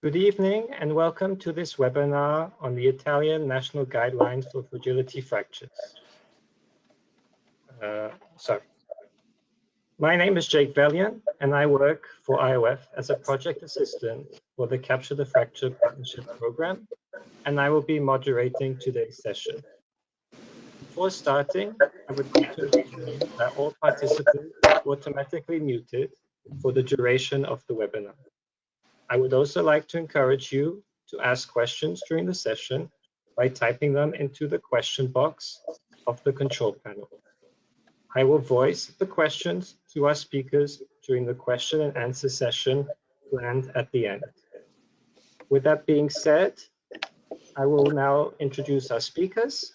Good evening and welcome to this webinar on the Italian National Guidelines for Fragility Fractures. My name is Jake Valiant and I work for IOF as a project assistant for the Capture the Fracture Partnership Program, and I will be moderating today's session. Before starting, I would like to inform you that all participants are automatically muted for the duration of the webinar. I would also like to encourage you to ask questions during the session by typing them into the question box of the control panel. I will voice the questions to our speakers during the question and answer session planned at the end. With that being said, I will now introduce our speakers.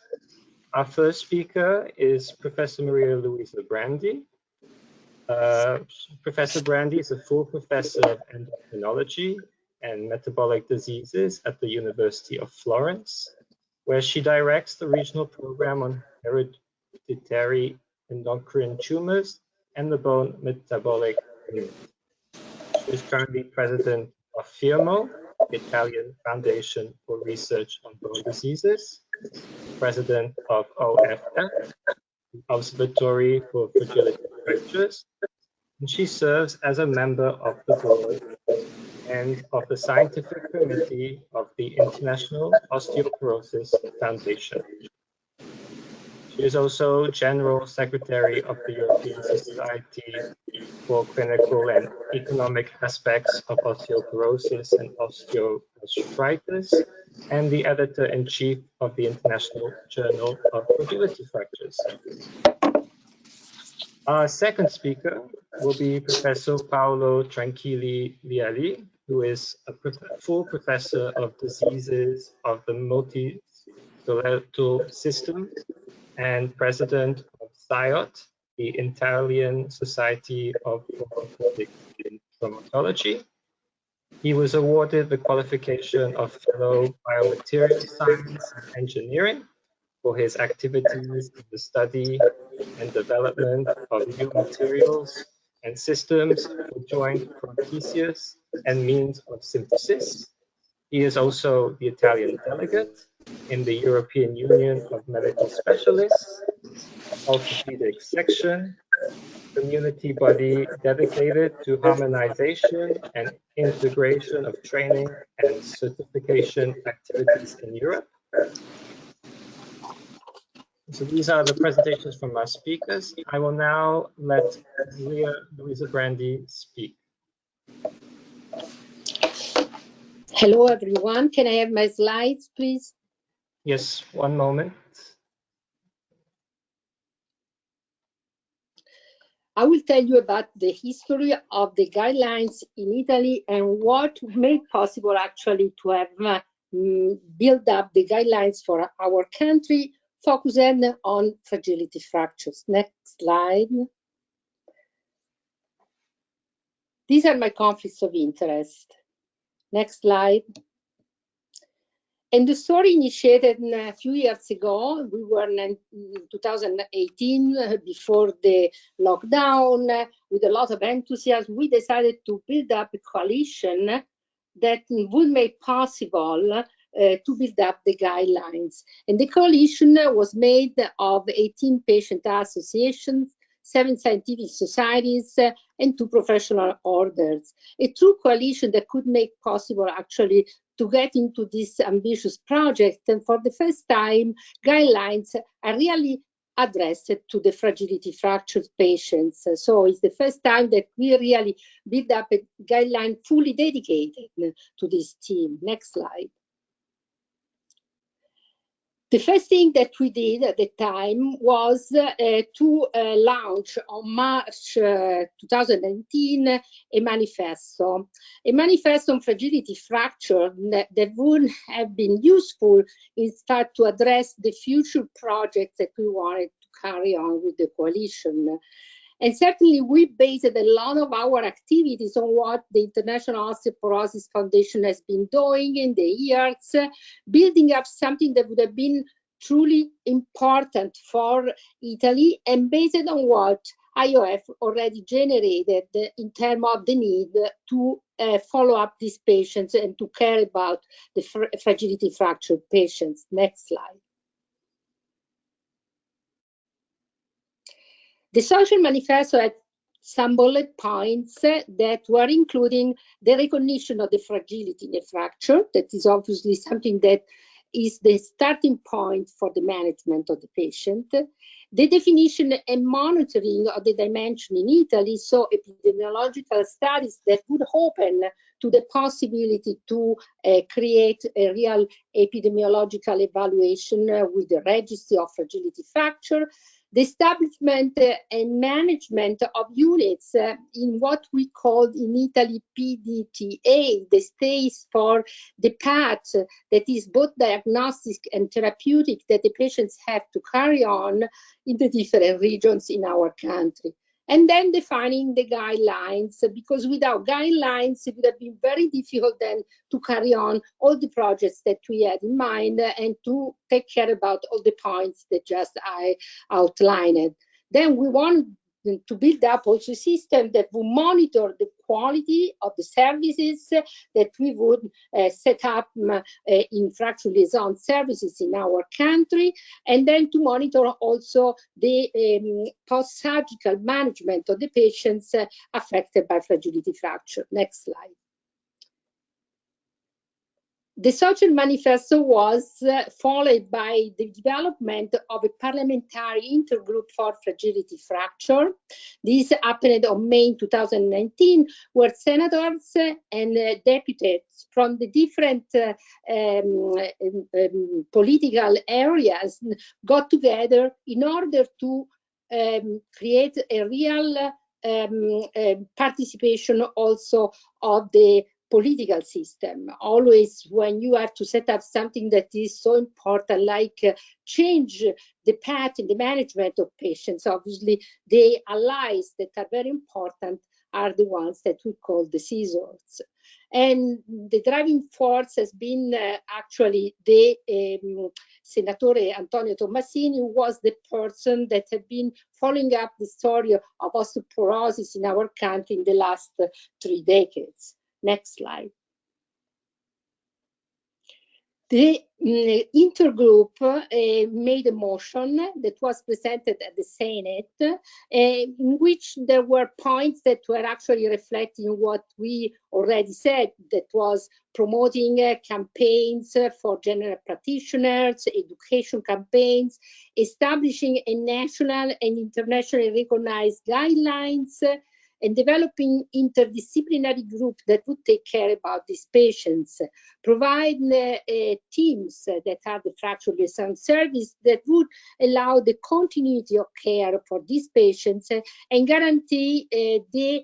Our first speaker is Professor Maria Luisa Brandi. Professor Brandi is a full professor of endocrinology and metabolic diseases at the University of Florence, where she directs the regional program on hereditary endocrine tumors and the bone metabolic unit. She is currently president of FIRMO, Italian Foundation for Research on Bone Diseases, president of OFF, Observatory for Fragility Fractures, and she serves as a member of the board and of the scientific committee of the International Osteoporosis Foundation. She is also General Secretary of the European Society for Clinical and Economic Aspects of Osteoporosis and Osteoarthritis, and the Editor-in-Chief of the International Journal of Fragility Fractures. Our second speaker will be Professor Paolo Tranquilli Leali, who is a full professor of diseases of the multi-skeletal system and president of SIOT, the Italian Society of Orthopedic Traumatology. He was awarded the qualification of Fellow Biomaterial Science and Engineering for his activities in the study and development of new materials and systems for joint prosthesis and means of synthesis. He is also the Italian delegate in the European Union of Medical Specialists, Orthopedic Section, community body dedicated to harmonization and integration of training and certification activities in Europe. So these are the presentations from our speakers. I will now let Luisa Brandi speak. Hello, everyone. Can I have my slides, please? Yes, one moment. I will tell you about the history of the guidelines in Italy and what made possible actually to have build up the guidelines for our country, focusing on fragility fractures. Next slide. These are my conflicts of interest. Next slide. And the story initiated a few years ago. We were in 2018, before the lockdown, with a lot of enthusiasm. We decided to build up a coalition that would make possible to build up the guidelines. And the coalition was made of 18 patient associations, 7 scientific societies, and 2 professional orders. A true coalition that could make possible actually to get into this ambitious project. And for the first time, guidelines are really addressed to the fragility fractures patients. So it's the first time that we really build up a guideline fully dedicated to this team. Next slide. The first thing that we did at the time was to launch on March 2019 a manifesto on fragility fracture that would have been useful in start to address the future projects that we wanted to carry on with the coalition. And certainly we based a lot of our activities on what the International Osteoporosis Foundation has been doing in the years, building up something that would have been truly important for Italy and based on what IOF already generated in terms of the need to follow up these patients and to care about the fragility fracture patients. Next slide. The Social Manifesto had some bullet points that were including the recognition of the fragility in a fracture. That is obviously something that is the starting point for the management of the patient. The definition and monitoring of the dimension in Italy, so epidemiological studies that would open to the possibility to create a real epidemiological evaluation with the registry of fragility fracture. The establishment and management of units in what we call in Italy PDTA, the stays for the path that is both diagnostic and therapeutic that the patients have to carry on in the different regions in our country. And then defining the guidelines, because without guidelines, it would have been very difficult then to carry on all the projects that we had in mind and to take care about all the points that just I outlined. Then we want to build up also a system that will monitor the quality of the services that we would set up in Fracture Liaison Services in our country, and then to monitor also the post-surgical management of the patients affected by fragility fracture. Next slide. The Social Manifesto was followed by the development of a parliamentary intergroup for fragility fracture. This happened on May 2019, where senators and deputies from the different political areas got together in order to create a real participation also of the political system. Always when you have to set up something that is so important, like change the path in the management of patients, obviously the allies that are very important are the ones that we call the scissors. And the driving force has been actually the Senatore Antonio Tomassini, who was the person that had been following up the story of osteoporosis in our country in the last 3 decades. Next slide. The intergroup made a motion that was presented at the Senate, in which there were points that were actually reflecting what we already said, that was promoting campaigns for general practitioners, education campaigns, establishing a national and internationally recognized guidelines, and developing interdisciplinary groups that would take care about these patients, provide teams that are the Fracture Liaison Service that would allow the continuity of care for these patients and guarantee the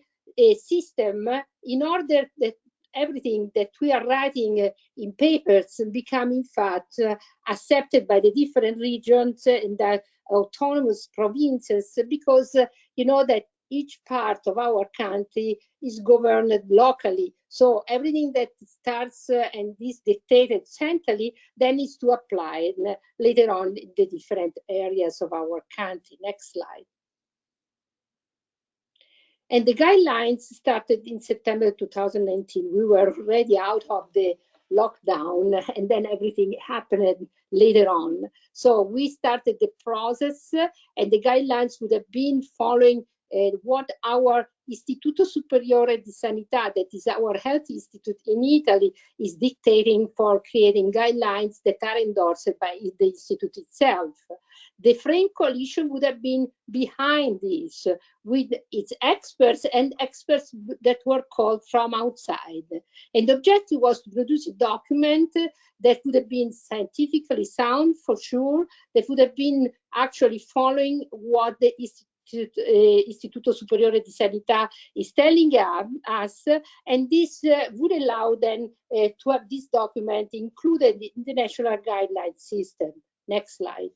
system in order that everything that we are writing in papers become in fact accepted by the different regions and the autonomous provinces, because you know that each part of our country is governed locally. So everything that starts and is dictated centrally then needs to apply later on in the different areas of our country. Next slide. And the guidelines started in September 2019. We were already out of the lockdown, and then everything happened later on. So we started the process, and the guidelines would have been following what our Istituto Superiore di Sanità, that is our health institute in Italy, is dictating for creating guidelines that are endorsed by the institute itself. The frame coalition would have been behind this with its experts and experts that were called from outside. And the objective was to produce a document that would have been scientifically sound for sure, that would have been actually following what the Istituto Superiore di Sanità is telling us, and this would allow then to have this document included in the national guideline system. Next slide.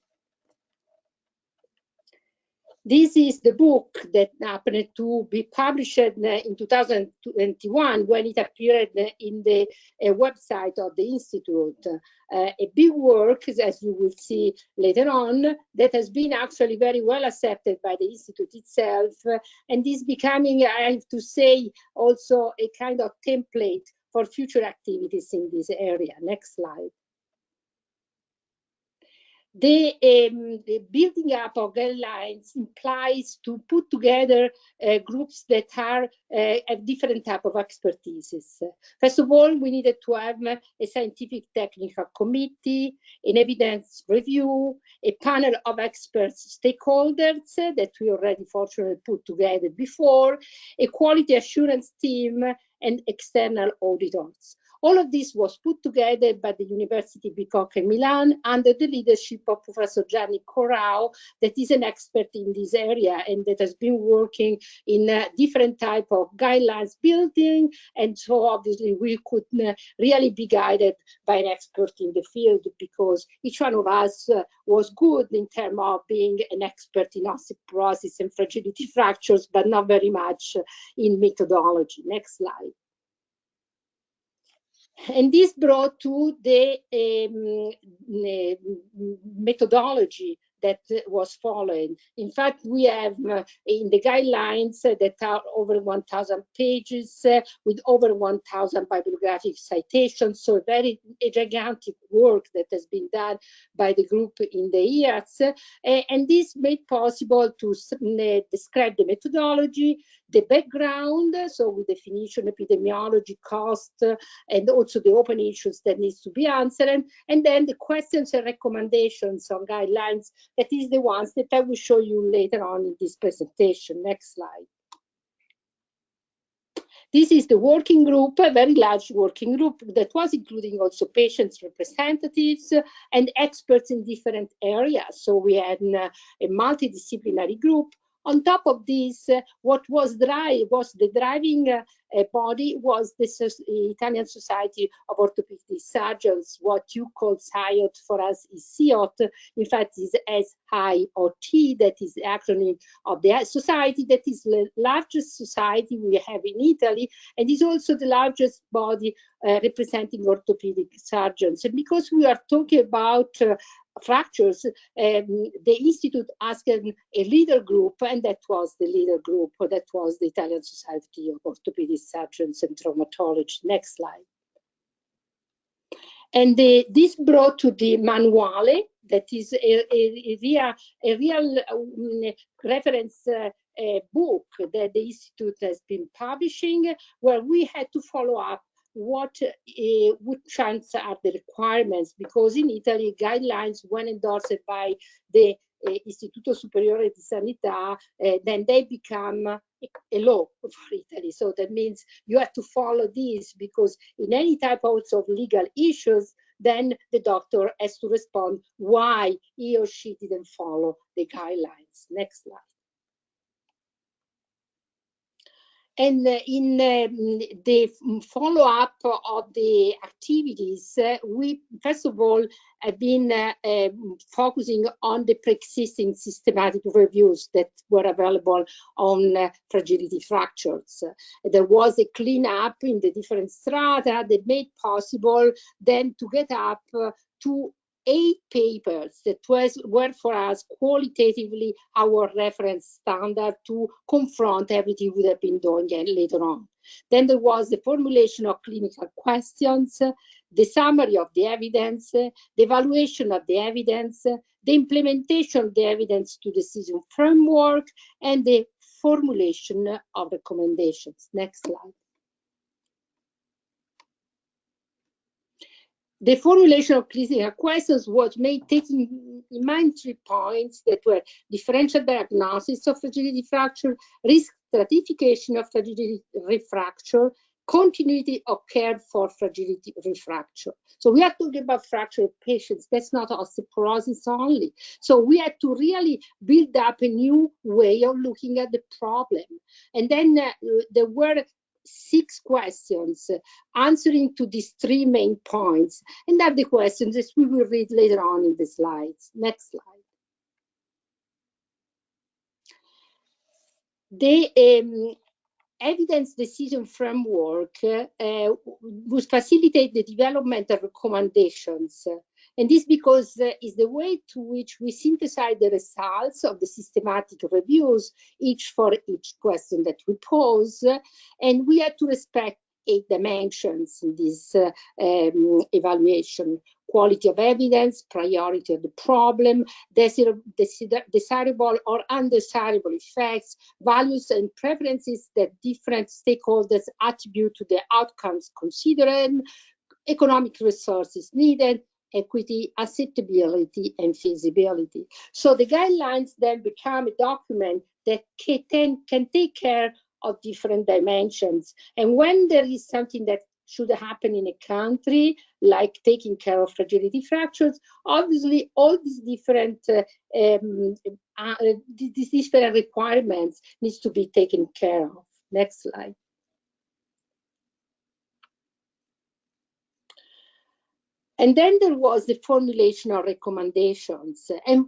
This is the book that happened to be published in 2021 when it appeared in the website of the Institute. A big work, as you will see later on, that has been actually very well accepted by the Institute itself, and is becoming, I have to say, also a kind of template for future activities in this area. Next slide. The building up of guidelines implies to put together groups that are have different type of expertises. First of all, we needed to have a scientific technical committee, an evidence review, a panel of experts, stakeholders that we already fortunately put together before, a quality assurance team, and external auditors. All of this was put together by the University Bicocca in Milan under the leadership of Professor Gianni Corrao, that is an expert in this area and that has been working in different type of guidelines building. And so obviously we could really be guided by an expert in the field, because each one of us was good in terms of being an expert in osteoporosis and fragility fractures, but not very much in methodology. Next slide. And this brought to the methodology that was followed. In fact, we have in the guidelines that are over 1,000 pages with over 1,000 bibliographic citations. So a gigantic work that has been done by the group in the years. And this made possible to describe the methodology, the background, so with definition, epidemiology, cost, and also the open issues that needs to be answered, and then the questions and recommendations on guidelines, that is the ones that I will show you later on in this presentation. Next slide. This is the working group, a very large working group that was including also patients' representatives and experts in different areas. So we had a multidisciplinary group. On top of this, what was the driving body was the Italian Society of Orthopedic Surgeons. What you call SIOT for us is CIOT. In fact, is SIOT, that is the acronym of the society. That is the largest society we have in Italy, and is also the largest body representing orthopedic surgeons. And because we are talking about fractures, the Institute asked a leader group, and that was the leader group, that was the Italian Society of Orthopedic Surgeons and Traumatology. Next slide. And this brought to the manuale, that is a real reference book that the Institute has been publishing, where we had to follow up which are the requirements, because in Italy guidelines, when endorsed by the Istituto Superiore di Sanità, then they become a law for Italy. So that means you have to follow these, because in any type also of legal issues, then the doctor has to respond why he or she didn't follow the guidelines. Next slide. And in the follow-up of the activities, we first of all have been focusing on the pre-existing systematic reviews that were available on fragility fractures. There was a cleanup in the different strata that made possible then to get up to 8 papers that were for us qualitatively our reference standard to confront everything we have been doing later on. Then there was the formulation of clinical questions, the summary of the evidence, the evaluation of the evidence, the implementation of the evidence to decision framework, and the formulation of recommendations. Next slide. The formulation of clinical questions was made taking in mind 3 points that were differential diagnosis of fragility fracture, risk stratification of fragility refracture, continuity of care for fragility refracture. So we are talking about fracture patients. That's not osteoporosis only. So we had to really build up a new way of looking at the problem. And then there were 6 questions answering to these 3 main points, and are the questions that we will read later on in the slides. Next slide. The evidence decision framework would facilitate the development of recommendations. And this because is the way to which we synthesize the results of the systematic reviews, each for each question that we pose. And we have to respect 8 dimensions in this evaluation: quality of evidence, priority of the problem, desirable or undesirable effects, values and preferences that different stakeholders attribute to the outcomes considered, economic resources needed, equity, acceptability, and feasibility. So the guidelines then become a document that can take care of different dimensions. And when there is something that should happen in a country, like taking care of fragility fractures, obviously all these different requirements needs to be taken care of. Next slide. And then there was the formulation of recommendations, and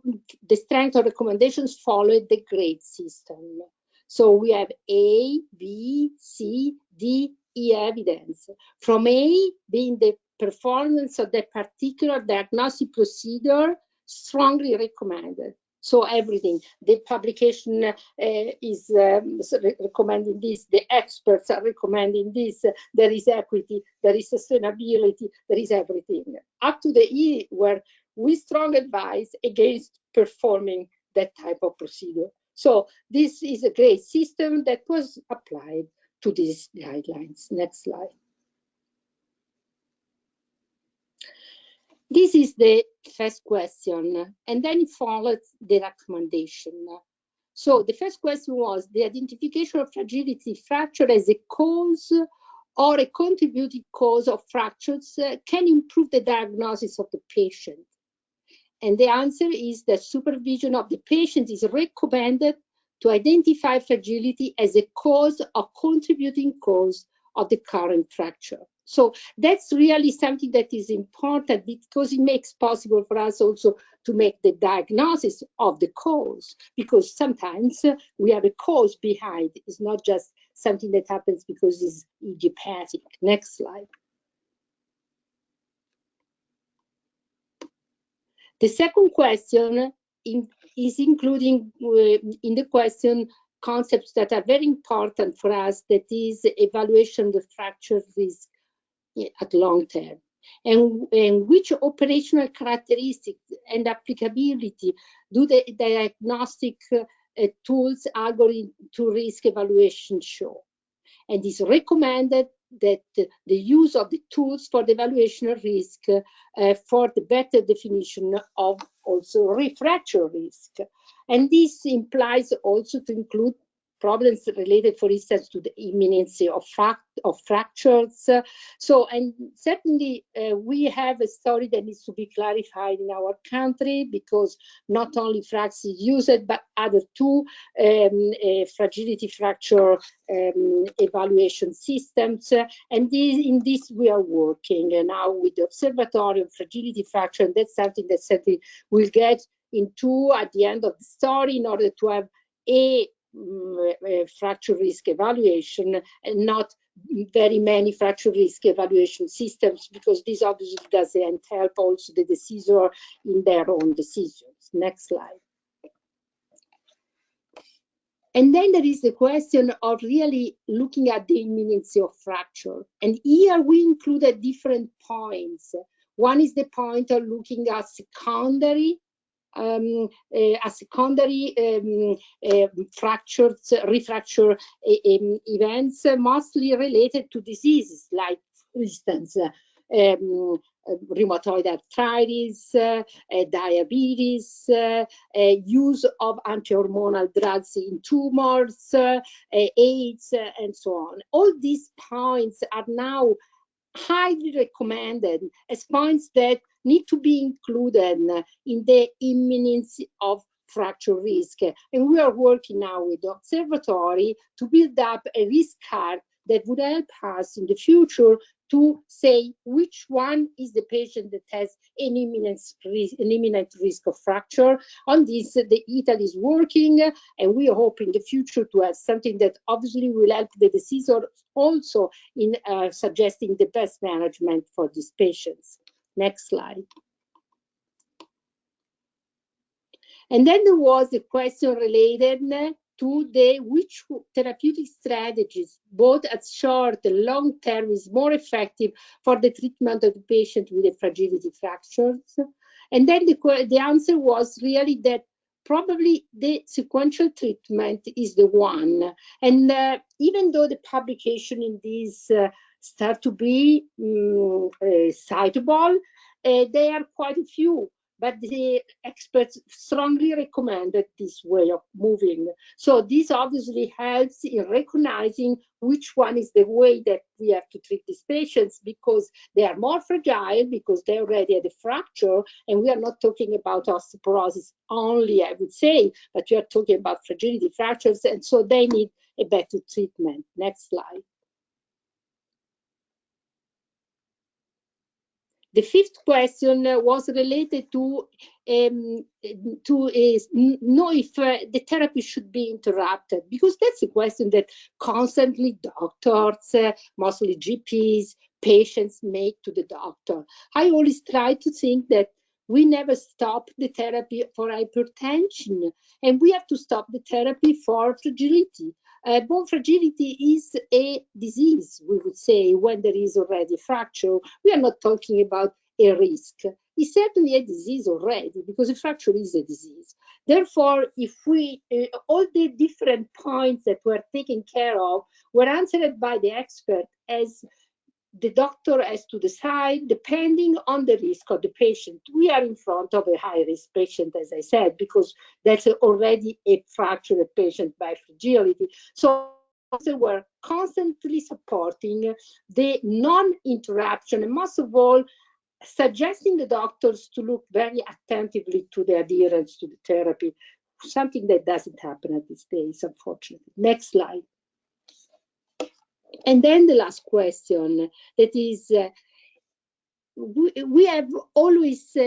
the strength of recommendations followed the grade system. So we have A, B, C, D, E evidence. From A being the performance of the particular diagnostic procedure, strongly recommended. So everything, the publication is recommending this, the experts are recommending this, there is equity, there is sustainability, there is everything. Up to the E, where we strongly advise against performing that type of procedure. So this is a great system that was applied to these guidelines. Next slide. This is the first question, and then it follows the recommendation. So the first question was the identification of fragility fracture as a cause or a contributing cause of fractures can improve the diagnosis of the patient. And the answer is that supervision of the patient is recommended to identify fragility as a cause or contributing cause of the current fracture. So that's really something that is important because it makes possible for us also to make the diagnosis of the cause, because sometimes we have a cause behind. It's not just something that happens because it's idiopathic. Next slide. The second question is including in the question concepts that are very important for us, that is evaluation of the fracture risk at long term, and which operational characteristics and applicability do the diagnostic tools algorithm to risk evaluation show. And it's recommended that the use of the tools for the evaluation of risk for the better definition of also refracture risk. And this implies also to include problems related, for instance, to the imminency of fractures. So, and certainly we have a story that needs to be clarified in our country, because not only FRAX is used, but other two fragility fracture evaluation systems. And in this we are working now with the Observatory of Fragility Fracture, and that's something that certainly we'll get into at the end of the story in order to have a fracture risk evaluation and not very many fracture risk evaluation systems, because this obviously doesn't help also the decisor in their own decisions. Next slide. And then there is the question of really looking at the imminency of fracture. And here we included different points. One is the point of looking at secondary fractures, refracture events, mostly related to diseases like, for instance, rheumatoid arthritis, diabetes, use of anti-hormonal drugs in tumors, AIDS, and so on. All these points are now highly recommended as points that need to be included in the imminency of fracture risk. And we are working now with the observatory to build up a risk card that would help us in the future to say which one is the patient that has an imminent risk of fracture. On this, the Italy is working, and we hope in the future to have something that obviously will help the decisor also in suggesting the best management for these patients. Next slide. And then there was a question related to which therapeutic strategies, both at short and long term, is more effective for the treatment of the patient with the fragility fractures. And then the answer was really that probably the sequential treatment is the one. And even though the publication in this start to be citable, there are quite a few. But the experts strongly recommended this way of moving. So this obviously helps in recognizing which one is the way that we have to treat these patients, because they are more fragile, because they already had a fracture, and we are not talking about osteoporosis only, I would say, but we are talking about fragility fractures, and so they need a better treatment. Next slide. The fifth question was related to know if the therapy should be interrupted, because that's a question that constantly doctors, mostly GPs, patients make to the doctor. I always try to think that we never stop the therapy for hypertension, and we have to stop the therapy for fragility. Bone fragility is a disease, we would say, when there is already a fracture. We are not talking about a risk. It's certainly a disease already, because a fracture is a disease. Therefore, if we, all the different points that were taken care of were answered by the expert as the doctor has to decide depending on the risk of the patient. We are in front of a high-risk patient, as I said, because that's already a fractured patient by fragility. So they were constantly supporting the non-interruption, and most of all, suggesting the doctors to look very attentively to the adherence to the therapy, something that doesn't happen at this days, unfortunately. Next slide. And then the last question, that is, we have always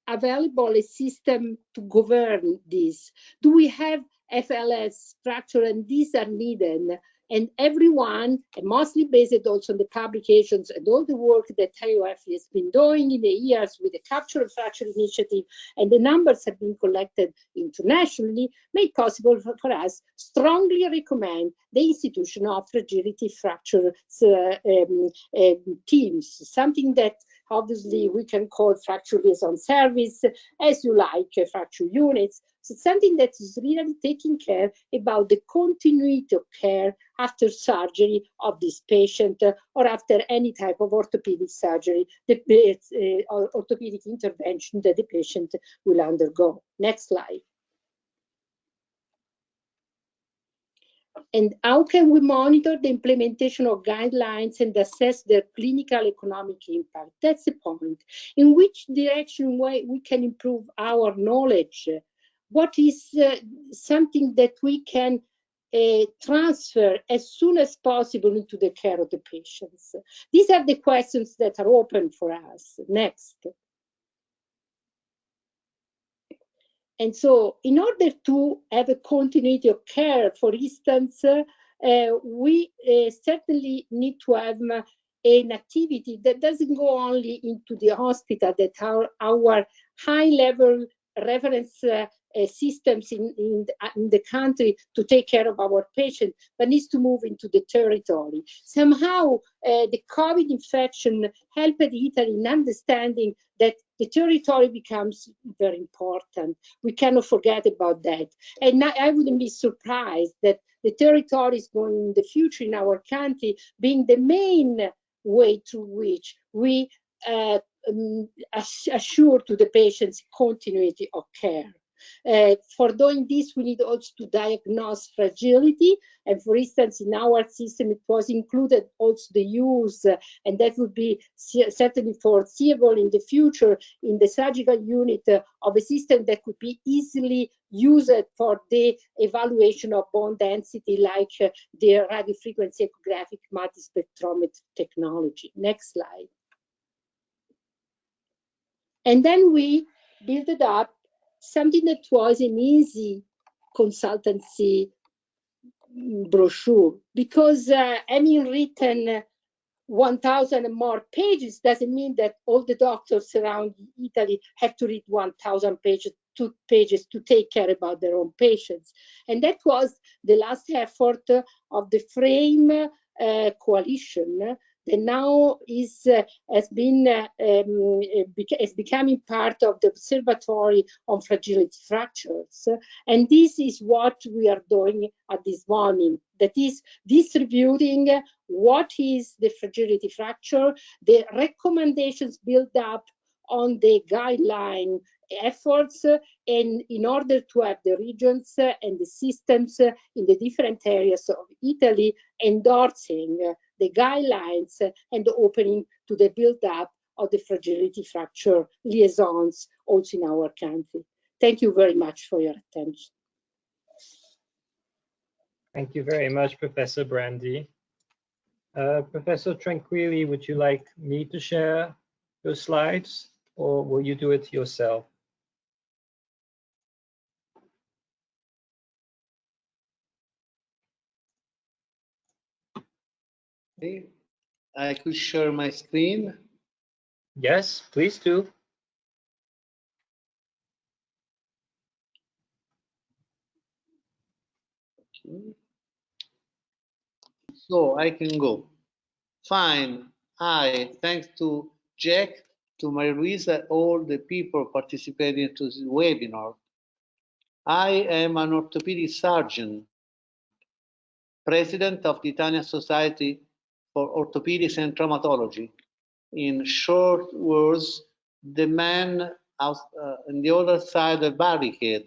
available a system to govern this. Do we have FLS, fracture, and these are needed? And everyone, and mostly based also on the publications and all the work that IOF has been doing in the years with the Capture and Fracture Initiative, and the numbers have been collected internationally, made possible for us strongly recommend the institution of fragility fracture teams, something that obviously we can call Fracture Liaison Service, as you like, fracture units. So something that is really taking care about the continuity of care after surgery of this patient or after any type of orthopedic surgery, or orthopedic intervention that the patient will undergo. Next slide. And how can we monitor the implementation of guidelines and assess their clinical economic impact? That's the point. In which direction we can improve our knowledge? What is something that we can transfer as soon as possible into the care of the patients? These are the questions that are open for us. Next. And so in order to have a continuity of care, for instance, we certainly need to have an activity that doesn't go only into the hospital, that our high-level reference systems in the country to take care of our patients, but needs to move into the territory. Somehow, the COVID infection helped Italy in understanding that the territory becomes very important. We cannot forget about that. And I wouldn't be surprised that the territory is going in the future in our country being the main way through which we assure to the patients continuity of care. For doing this, we need also to diagnose fragility. And for instance, in our system, it was included also the use, and that would be certainly foreseeable in the future, in the surgical unit of a system that could be easily used for the evaluation of bone density, like the radiofrequency echographic multispectrometry technology. Next slide. And then we built it up, something that was an easy consultancy brochure, because having written 1,000 and more pages doesn't mean that all the doctors around Italy have to read 1,000 pages to take care about their own patients. And that was the last effort of the FRAME coalition, that now is becoming part of the Observatory on Fragility Fractures. And this is what we are doing at this moment. That is distributing what is the fragility fracture, the recommendations built up on the guideline efforts, and in order to have the regions and the systems in the different areas of Italy endorsing the guidelines and opening to the build-up of the fragility fracture liaisons also in our country. Thank you very much for your attention. Thank you very much, Professor Brandi. Professor Tranquilli, would you like me to share your slides, or will you do it yourself? I could share my screen. Yes, please do. Okay. So I can go. Fine. Hi, thanks to Jack, to Maria Luisa, all the people participating to this webinar. I am an orthopedic surgeon, president of the Italian Society for Orthopedics and Traumatology. In short words, the man on the other side of the barricade.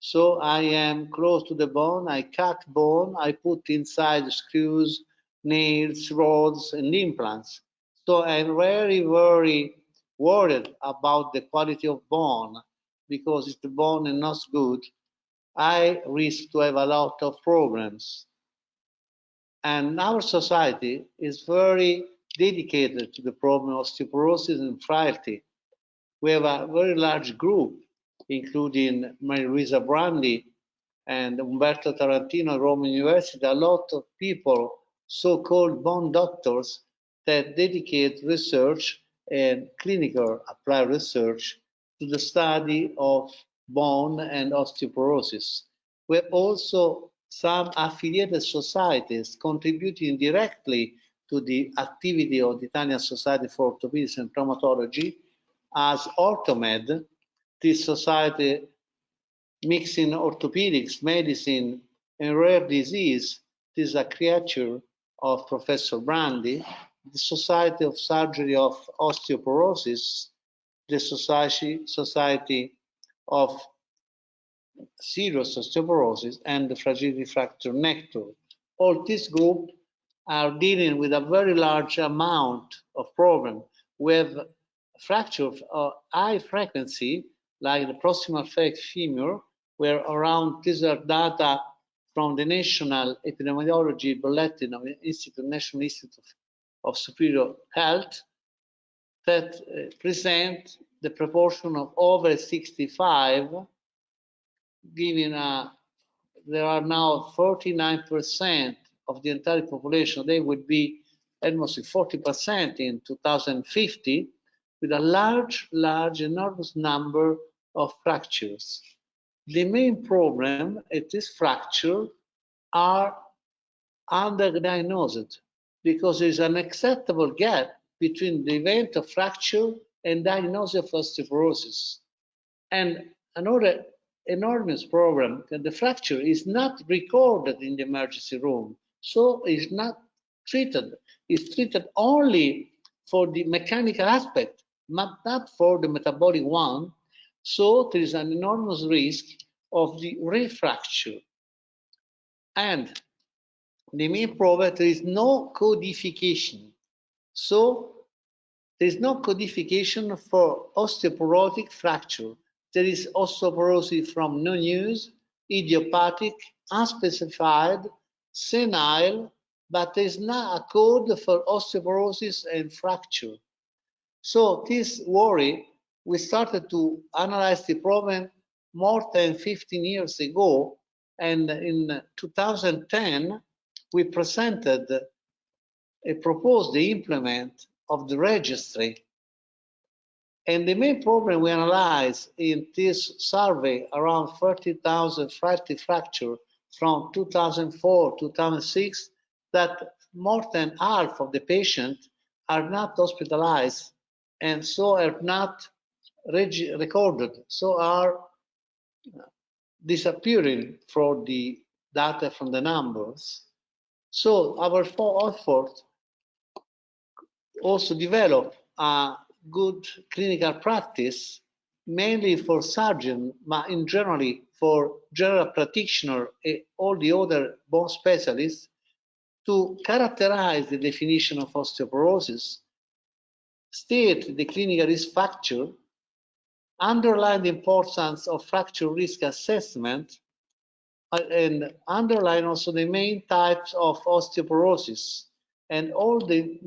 So I am close to the bone, I cut bone, I put inside screws, nails, rods, and implants. So I'm very, very worried about the quality of bone, because if the bone is not good, I risk to have a lot of problems. And our society is very dedicated to the problem of osteoporosis and frailty. We have a very large group, including Luisa Brandi and Umberto Tarantino at Rome University, a lot of people, so-called bone doctors, that dedicate research and clinical applied research to the study of bone and osteoporosis. We have also some affiliated societies contributing directly to the activity of the Italian Society for Orthopedics and Traumatology, as Orthomed, this society mixing orthopedics, medicine, and rare disease. This is a creature of Professor Brandi, the Society of Surgery of Osteoporosis, the Society of Serious Osteoporosis, and the Fragility Fracture Network. All these groups are dealing with a very large amount of problems. We have fracture of high frequency, like the proximal femur, where around, these are data from the National Epidemiology Bulletin of the National Institute of Superior Health, that present the proportion of over 65, giving there are now 49% of the entire population. They would be almost 40% in 2050, with a large, enormous number of fractures. The main problem at this fracture are underdiagnosed, because there is an acceptable gap between the event of fracture and diagnosis of osteoporosis. And another enormous problem, that the fracture is not recorded in the emergency room, so it's not treated. It's treated only for the mechanical aspect, but not for the metabolic one. So there is an enormous risk of the refracture. And the main problem, there is no codification. So there is no codification for osteoporotic fracture. There is osteoporosis from non-use, idiopathic, unspecified, senile, but there is not a code for osteoporosis and fracture. So this worry, we started to analyze the problem more than 15 years ago, and in 2010, we presented a proposed the implement of the registry. And the main problem we analyzed in this survey, around 30,000 fracture from 2004 to 2006, that more than half of the patients are not hospitalized and so are not recorded, so are disappearing from the data from the numbers. So our effort also develop a good clinical practice, mainly for surgeons, but in generally for general practitioner and all the other bone specialists, to characterize the definition of osteoporosis, state the clinical risk factor, underline the importance of fracture risk assessment, and underline also the main types of osteoporosis and all the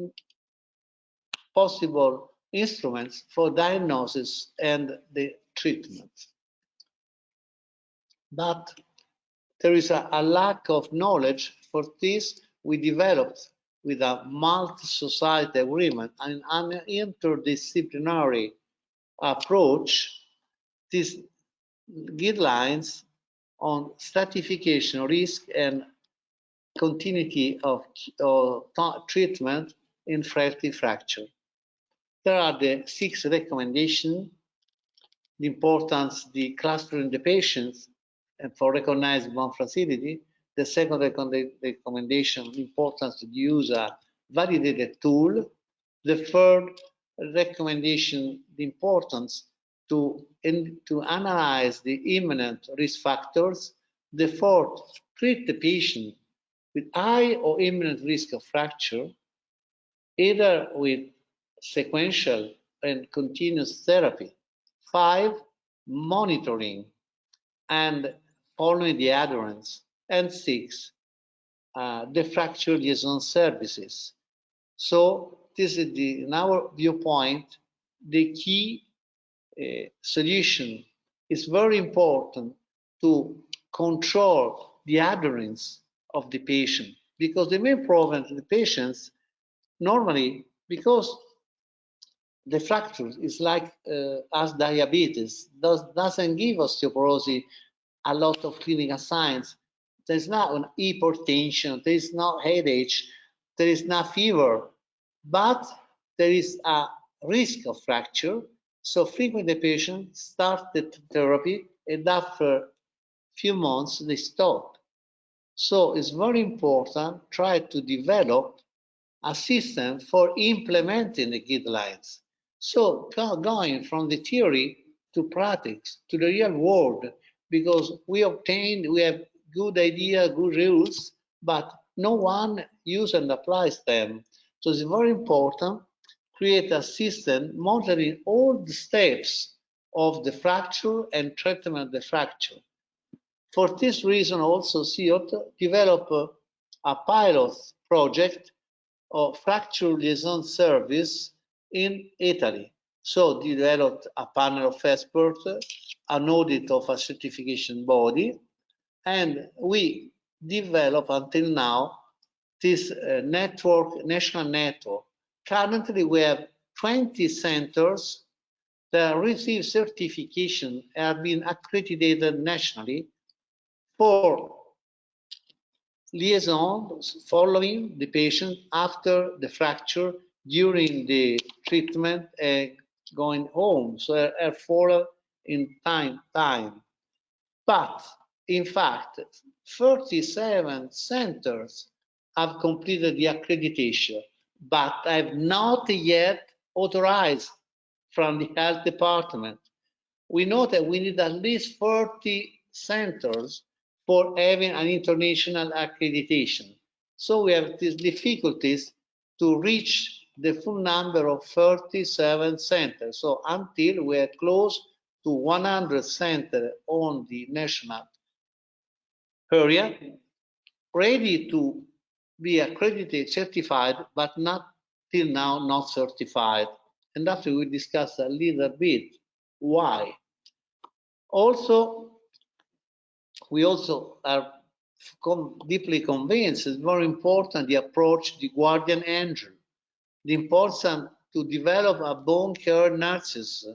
possible instruments for diagnosis and the treatment. But there is a lack of knowledge. For this, we developed with a multi-society agreement and an interdisciplinary approach these guidelines on stratification risk and continuity of treatment in fragility fracture. There are the 6 recommendations, the importance, the clustering the patients and for recognized bone fragility. The second recommendation, importance to use a validated tool. The third recommendation, the importance to analyze the imminent risk factors. The fourth, treat the patient with high or imminent risk of fracture, either with sequential and continuous therapy. 5, monitoring and following the adherence. And 6, the Fracture Liaison Services. So this is in our viewpoint, the key solution is very important to control the adherence of the patient, because the main problem to the patients normally, because the fracture is like as diabetes, doesn't give osteoporosis a lot of clinical signs. There's not an hypertension, there is no headache, there is no fever, but there is a risk of fracture. So frequently the patient start the therapy and after few months they stop. So it's very important try to develop a system for implementing the guidelines. So going from the theory to practice to the real world, because we have good idea, good rules, but no one uses and applies them. So it's very important create a system monitoring all the steps of the fracture and treatment of the fracture. For this reason, also CIOT developed a pilot project of Fracture Liaison Service in Italy. So developed a panel of experts, an audit of a certification body, and we develop until now this national network. Currently, we have 20 centers that receive certification and have been accredited nationally for liaison following the patient after the fracture, during the treatment, and going home. So are follow in time. But in fact, 37 centers have completed the accreditation, but have not yet authorized from the health department. we know that we need at least 30 centers for having an international accreditation. So we have these difficulties to reach the full number of 37 centers. So until we are close to 100 centers on the national area, ready to be accredited, certified, but not till now not certified. And after we discuss a little bit why. Also, we also are deeply convinced it's more important the approach, the guardian angel, the importance to develop a bone care nurses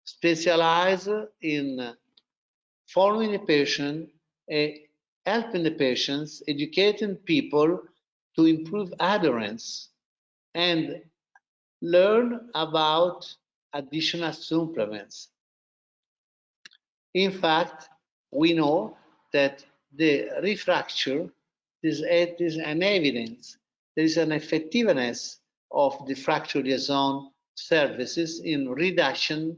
specialized in following the patient, helping the patients, educating people to improve adherence and learn about additional supplements. In fact, we know that the refracture is an evidence, there is an effectiveness of the fracture liaison services in reduction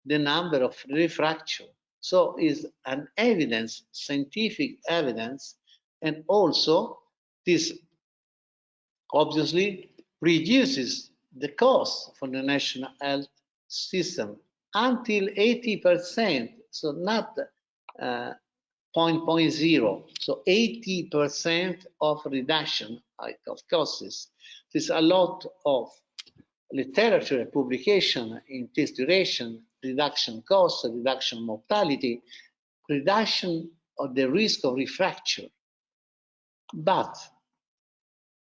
the number of refracture. So is an evidence, scientific evidence, and also this obviously reduces the cost for the national health system until 80%, so not 0.0, so 80% of reduction of costs. There's a lot of literature and publication in this direction: reduction cost, reduction mortality, reduction of the risk of refracture. But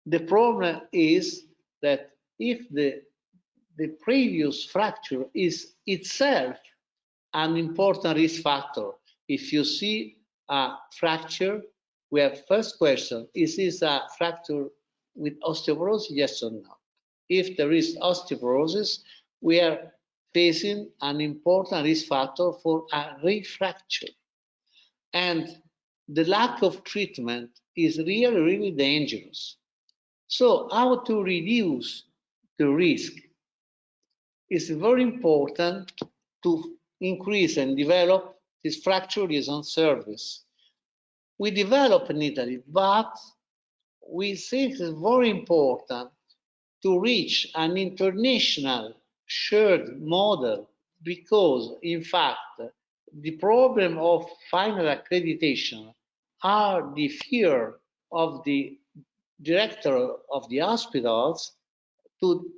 the problem is that if the previous fracture is itself an important risk factor, if you see a fracture, we have first question, is this a fracture with osteoporosis, yes or no? If there is osteoporosis, we are facing an important risk factor for a refracture. And the lack of treatment is really, really dangerous. So how to reduce the risk? It's very important to increase and develop this fracture liaison service. We develop in Italy, but we think it's very important to reach an international shared model because, in fact, the problem of final accreditation are the fear of the director of the hospitals to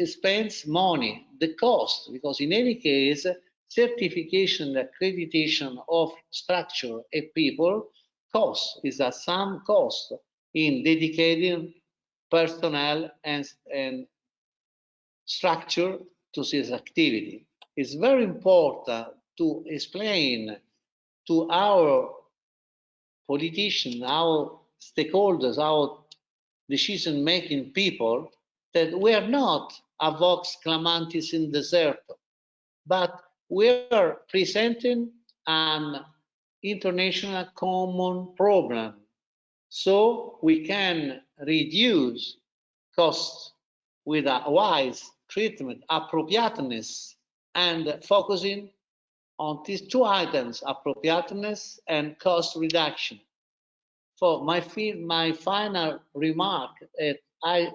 spend money, the cost, because in any case, certification, accreditation of structure and people cost is a sum cost in dedicating personnel and structure to this activity. It's very important to explain to our politicians, our stakeholders, our decision-making people that we are not a vox clamantis in deserto, but we are presenting an international common problem so we can reduce costs with a wise treatment, appropriateness, and focusing on these two items, appropriateness and cost reduction. For my final remark, I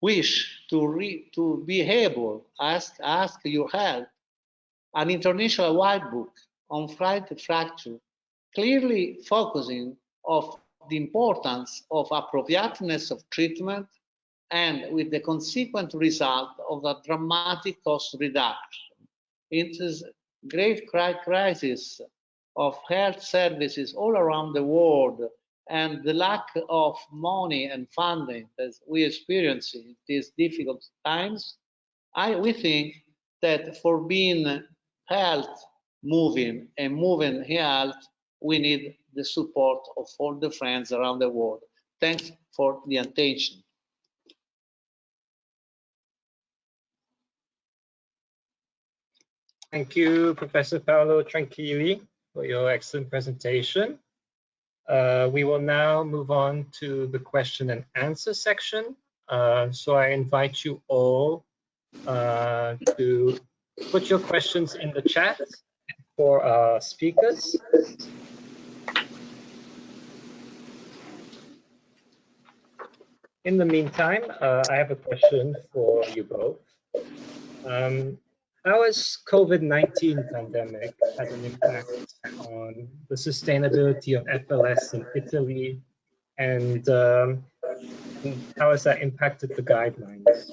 wish to be able ask your help an international white book on fracture, clearly focusing of the importance of appropriateness of treatment and with the consequent result of a dramatic cost reduction. In this great crisis of health services all around the world and the lack of money and funding that we experience in these difficult times, we think that for being health moving and moving health, we need the support of all the friends around the world. Thanks for the attention. Thank you, Professor Paolo Tranquilli, for your excellent presentation. We will now move on to the question and answer section. So I invite you all to put your questions in the chat for our speakers. In the meantime, I have a question for you both. How has COVID-19 pandemic had an impact on the sustainability of FLS in Italy, and how has that impacted the guidelines?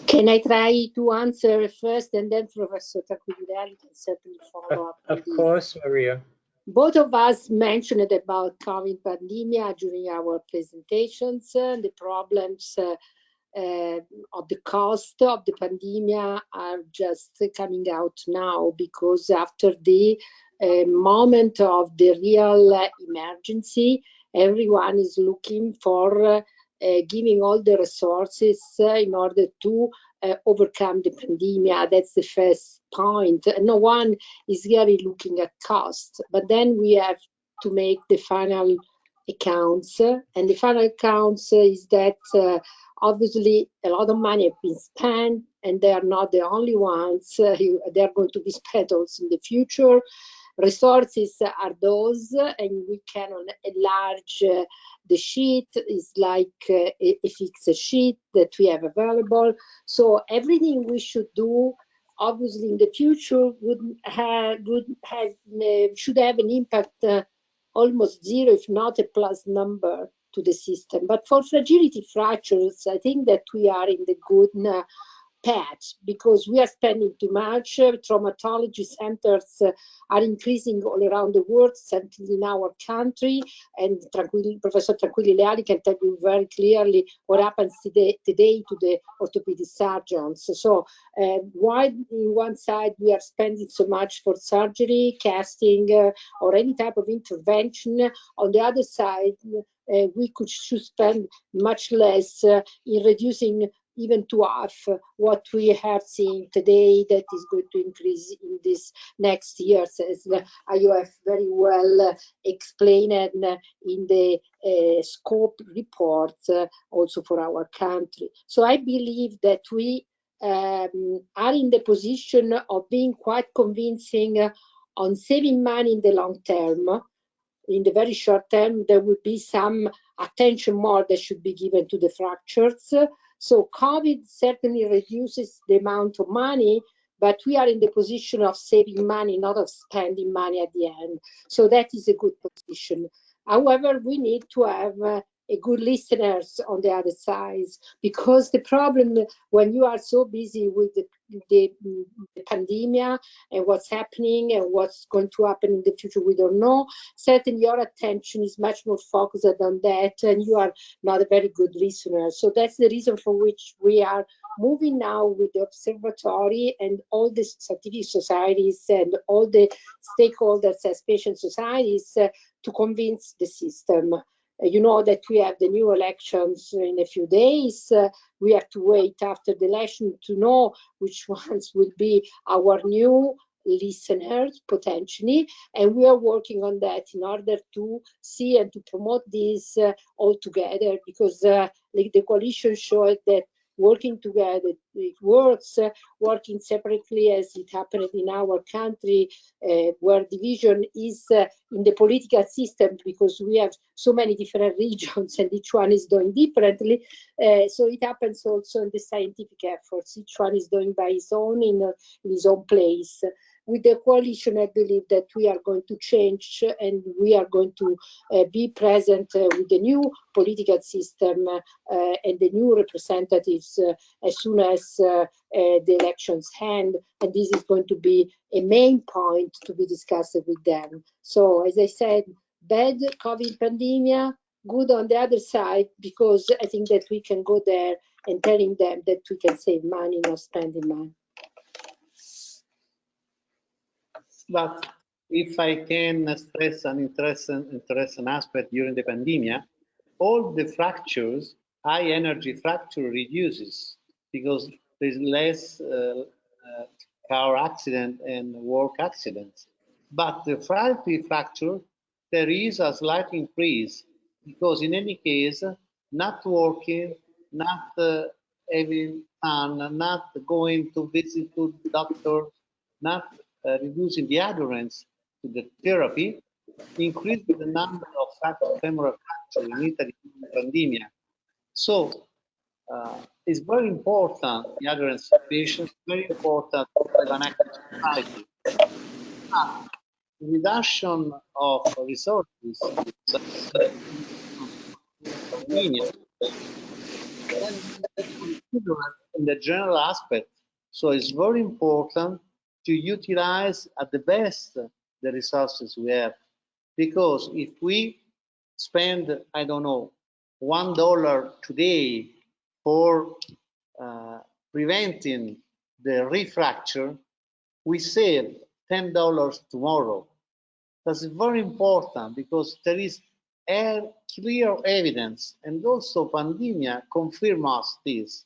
Can I try to answer first, and then Professor Tranquilli Leali can certainly follow up? Of course, Maria. Both of us mentioned about COVID pandemic during our presentations. The problems of the cost of the pandemic are just coming out now, because after the moment of the real emergency, everyone is looking for giving all the resources in order to overcome the pandemic. That's the first point. No one is really looking at cost, but then we have to make the final accounts, and the final accounts is that obviously a lot of money have been spent, and they are not the only ones. They are going to be spent also in the future. Resources are those, and we can enlarge the sheet. Is like a fixed sheet that we have available. So everything we should do, obviously in the future, should have an impact almost zero, if not a plus number to the system. But for fragility fractures, I think that we are in the good path, because we are spending too much. Traumatology centers are increasing all around the world, certainly in our country, and Professor Tranquilli Leali can tell you very clearly what happens today to the orthopedic surgeons. So why in one side we are spending so much for surgery, casting, or any type of intervention, on the other side we should spend much less in reducing even to half what we have seen today, that is going to increase in this next years, as you have very well explained in the scope report also for our country. So I believe that we are in the position of being quite convincing on saving money in the long term. In the very short term, there would be some attention more that should be given to the fractures. So COVID certainly reduces the amount of money, but we are in the position of saving money, not of spending money at the end. So that is a good position. However, we need to have a good listeners on the other side, because the problem when you are so busy with the pandemic and what's happening and what's going to happen in the future, we don't know. Certainly your attention is much more focused on that, and you are not a very good listener. So that's the reason for which we are moving now with the observatory and all the scientific societies and all the stakeholders as patient societies to convince the system. You know that we have the new elections in a few days. We have to wait after the election to know which ones will be our new listeners potentially, and we are working on that in order to see and to promote this all together, because like the coalition showed that working together it works. Working separately, as it happened in our country, where division is in the political system, because we have so many different regions and each one is doing differently. So it happens also in the scientific efforts. Each one is doing by his own in his own place. With the coalition, I believe that we are going to change, and we are going to be present with the new political system and the new representatives as soon as the elections end, and this is going to be a main point to be discussed with them. So, as I said, bad COVID pandemic, good on the other side, because I think that we can go there and telling them that we can save money, not spending money. But if I can stress an interesting aspect during the pandemic, all the fractures, high energy fracture reduces, because there's less car accident and work accidents. But the fragility fracture, there is a slight increase, because in any case, not working, not having fun, not going to visit to the doctor, not reducing the adherence to the therapy, increased the number of femoral fractures in Italy during the pandemic. So it's very important, the adherence of patients, very important to have an active society. But reduction of resources, convenience, then consider in the general aspect. So it's very important to utilize at the best the resources we have. Because if we spend, I don't know, $1 today for preventing the refracture, we save $10 tomorrow. That's very important because there is clear evidence, and also pandemia confirms us this.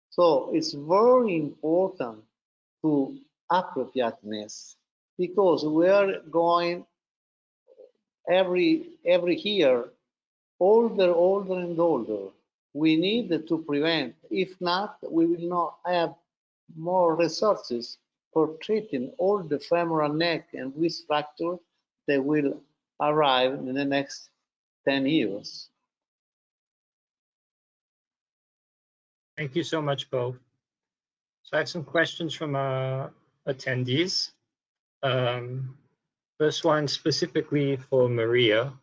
So it's very important to appropriateness because we are going every year older and older. We need to prevent. If not, we will not have more resources for treating all the femoral neck and wrist fractures that will arrive in the next 10 years. Thank you so much, both. So I have some questions from attendees. First one specifically for Maria.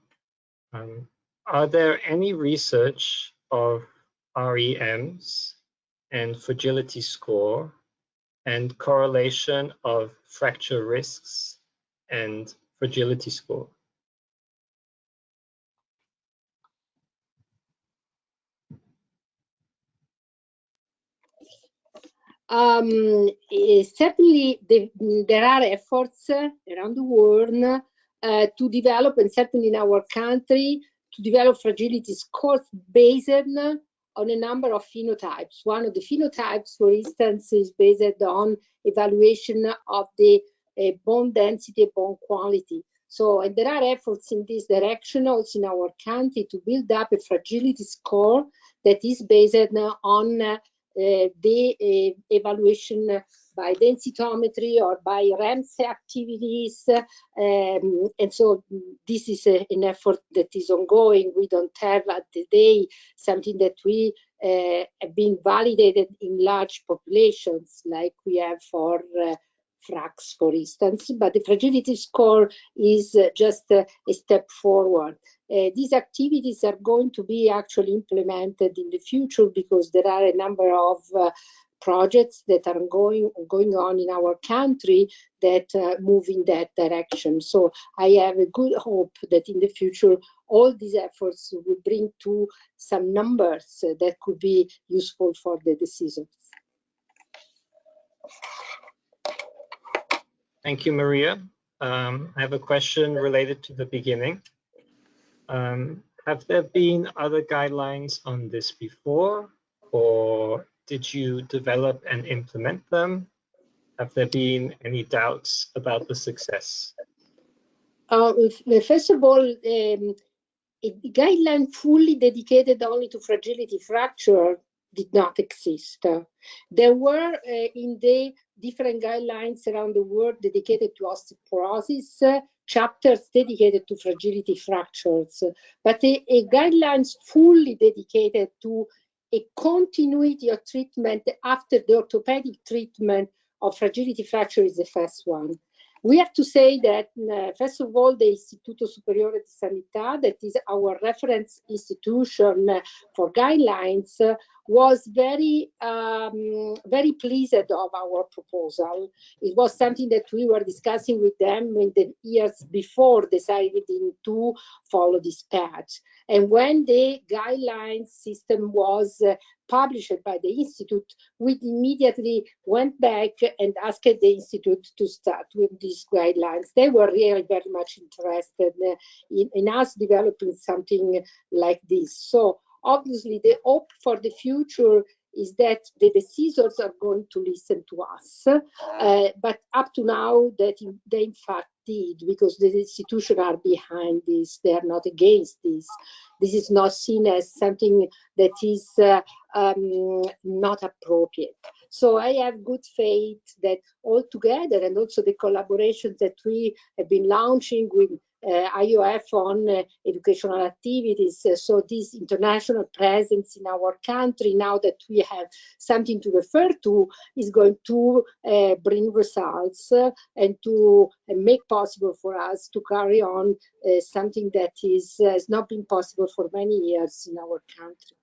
Are there any research of REMs and fragility score and correlation of fracture risks and fragility score? Certainly, there are efforts around the world to develop, and certainly in our country, to develop fragility scores based on a number of phenotypes. One of the phenotypes, for instance, is based on evaluation of the bone density and bone quality. So, and there are efforts in this direction also in our country to build up a fragility score that is based on the evaluation by densitometry or by REMS activities. And so this is an effort that is ongoing. We don't have at the day something that we have been validated in large populations like we have for FRAX, for instance, but the fragility score is just a step forward. These activities are going to be actually implemented in the future because there are a number of projects that are going on in our country that move in that direction. So I have a good hope that in the future all these efforts will bring to some numbers that could be useful for the decisions. Thank you, Maria. I have a question related to the beginning. Have there been other guidelines on this before, or did you develop and implement them? Have there been any doubts about the success? First of all, a guideline fully dedicated only to fragility fracture did not exist. There were in the different guidelines around the world dedicated to osteoporosis, chapters dedicated to fragility fractures, but a guidelines fully dedicated to a continuity of treatment after the orthopedic treatment of fragility fracture is the first one. We have to say that, first of all, the Istituto Superiore di Sanità, that is our reference institution for guidelines, was very, very pleased of our proposal. It was something that we were discussing with them in the years before deciding to follow this path. And when the guidelines system was published by the Institute, we immediately went back and asked the Institute to start with these guidelines. They were really very much interested in us developing something like this. So obviously the hope for the future is that the decisors are going to listen to us, but up to now that they in fact did, because the institutions are behind this. They are not against this. This is not seen as something that is not appropriate. So I have good faith that all together, and also the collaborations that we have been launching with IOF on educational activities, so this international presence in our country, now that we have something to refer to, is going to bring results and to make possible for us to carry on something that has not been possible for many years in our country.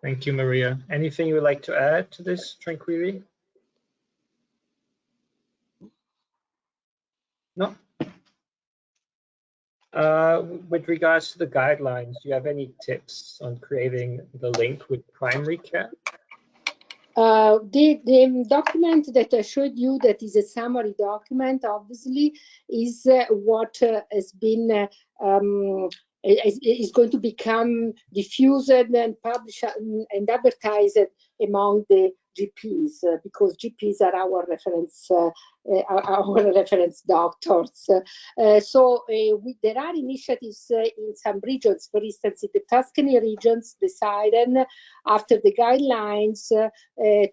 Thank you, Maria. Anything you would like to add to this, Tranquilli? No? With regards to the guidelines, do you have any tips on creating the link with primary care? The document that I showed you, that is a summary document, obviously, is what has been is going to become diffused and published and advertised among the GPs, because GPs are our reference doctors. There are initiatives in some regions. For instance, in the Tuscany regions, decided after the guidelines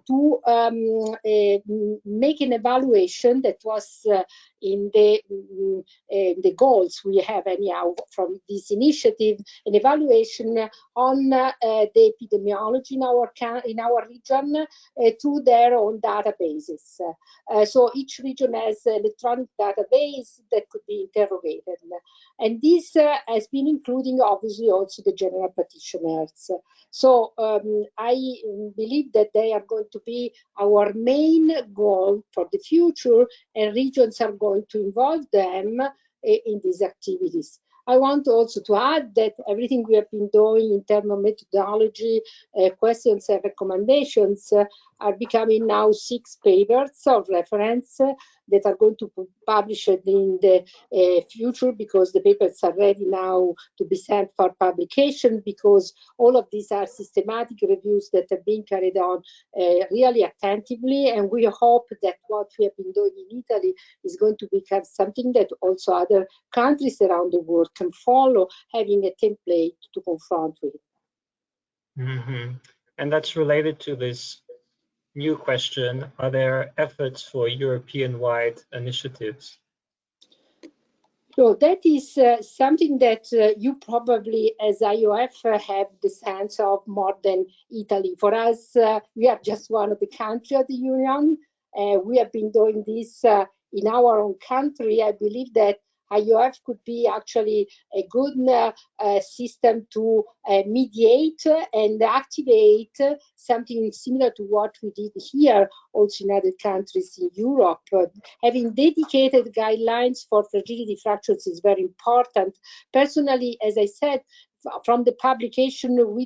to make an evaluation that was in the goals we have anyhow from this initiative, an evaluation on the epidemiology in our region through their own databases. So each region has an electronic database that could be interrogated. And this has been including obviously also the general practitioners. So I believe that they are going to be our main goal for the future, and regions are going to involve them in these activities. I want also to add that everything we have been doing in terms of methodology, questions and recommendations are becoming now 6 papers of reference that are going to be published in the future, because the papers are ready now to be sent for publication, because all of these are systematic reviews that have been carried on really attentively, and we hope that what we have been doing in Italy is going to become something that also other countries around the world can follow, having a template to confront with. Mm-hmm. And that's related to this new question. Are there efforts for European-wide initiatives? So that is something that you probably, as IOF, have the sense of more than Italy. For us, we are just one of the countries of the Union. We have been doing this in our own country. I believe that IOF could be actually a good system to mediate and activate something similar to what we did here, also in other countries in Europe. Having dedicated guidelines for fragility fractures is very important. Personally, as I said, from the publication, we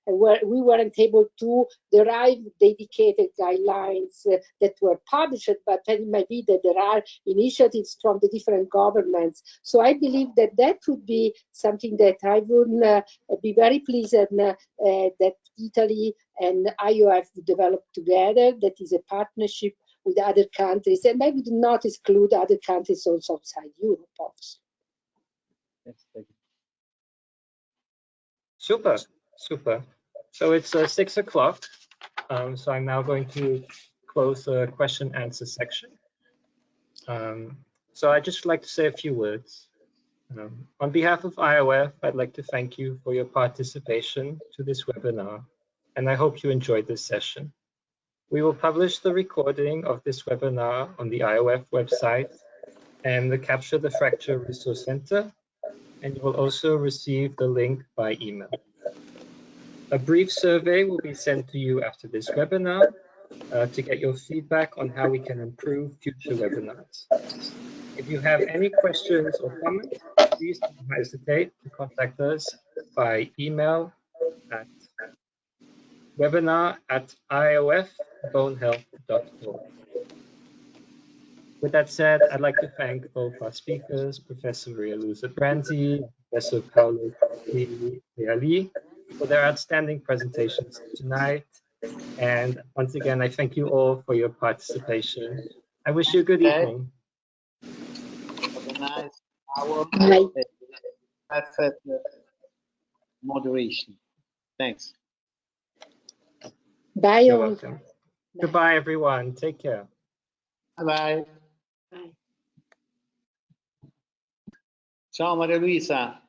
weren't able to derive dedicated guidelines that were published, but it might be that there are initiatives from the different governments. So I believe that that would be something that I would be very pleased that Italy and IOF would develop together. That is a partnership with other countries, and I would not exclude other countries also outside Europe, obviously. Yes, thank you. Super, super. So it's 6 o'clock. So I'm now going to close the question answer section. So I'd just like to say a few words. On behalf of IOF, I'd like to thank you for your participation to this webinar, and I hope you enjoyed this session. We will publish the recording of this webinar on the IOF website and the Capture the Fracture Resource Center, and you will also receive the link by email. A brief survey will be sent to you after this webinar to get your feedback on how we can improve future webinars. If you have any questions or comments, please don't hesitate to contact us by email at webinar@iofbonehealth.org. With that said, I'd like to thank both our speakers, Professor Maria Luisa Brandi and Professor Paolo Tranquilli Leali, for their outstanding presentations tonight, And once again, I thank you all for your participation. I wish you a good Okay. evening. Have a nice hour. Bye. Perfect moderation. Thanks. Bye You're all. welcome. Bye. Goodbye, everyone. Take care. Bye bye. Bye. Ciao Maria Luisa.